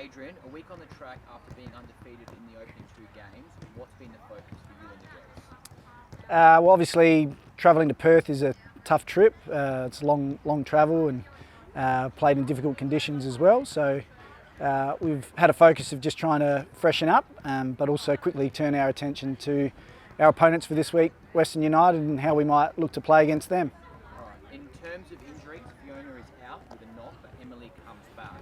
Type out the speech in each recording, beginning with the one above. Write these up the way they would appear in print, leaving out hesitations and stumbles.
Adrian, a week on the track after being undefeated in the opening two games, what's been the focus for you and the girls? Well, obviously travelling to Perth is a tough trip. It's long travel and played in difficult conditions as well. So we've had a focus of just trying to freshen up, but also quickly turn our attention to our opponents for this week, Western United, and how we might look to play against them. All right. In terms of injuries, Fiona is out with a knock, but Emily comes back.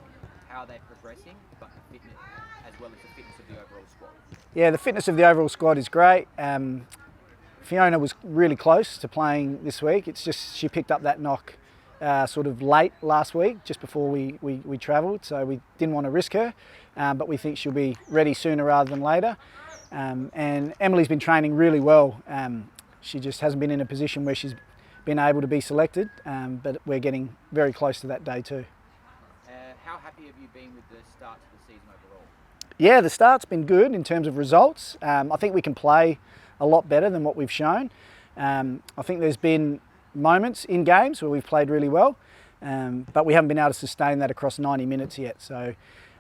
How are they progressing, but the fitness, as well as the fitness of the overall squad? Yeah, the fitness of the overall squad is great. Fiona was really close to playing this week. It's just she picked up that knock sort of late last week, just before we travelled, so we didn't want to risk her, but we think she'll be ready sooner rather than later. And Emily's been training really well. She just hasn't been in a position where she's been able to be selected, but we're getting very close to that day too. How happy have you been with the start to the season overall? Yeah, the start's been good in terms of results. I think we can play a lot better than what we've shown. I think there's been moments in games where we've played really well, but we haven't been able to sustain that across 90 minutes yet. So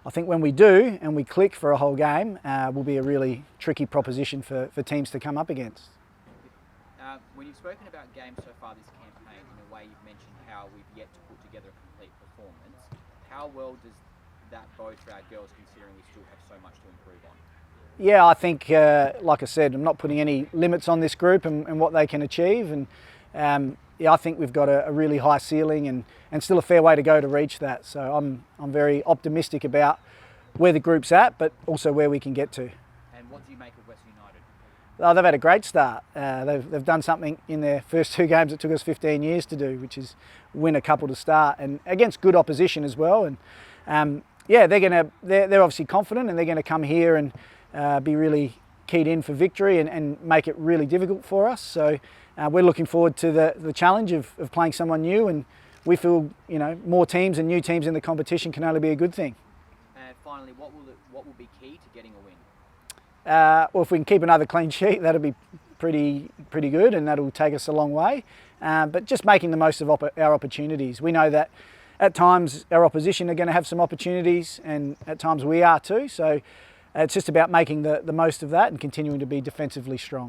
I think when we do and we click for a whole game, will be a really tricky proposition for teams to come up against. When you've spoken about games so far this campaign, in a way you've mentioned how we've yet to put together a complete performance. How well does that bode for our girls, considering we still have so much to improve on? Yeah, I think, like I said, I'm not putting any limits on this group and what they can achieve. And yeah, I think we've got a really high ceiling and still a fair way to go to reach that. So I'm very optimistic about where the group's at, but also where we can get to. And what do you make of Western United? Oh, they've had a great start. They've done something in their first two games that took us 15 years to do, which is win a couple to start, and against good opposition as well. And yeah, they're obviously confident, and they're going to come here and be really keyed in for victory and make it really difficult for us. So we're looking forward to the challenge of playing someone new, and we feel more teams and new teams in the competition can only be a good thing. And finally, what will be key to getting a win? Well, if we can keep another clean sheet, that'll be pretty good, and that'll take us a long way. But just making the most of our opportunities. We know that at times our opposition are going to have some opportunities, and at times we are too. So it's just about making the most of that and continuing to be defensively strong.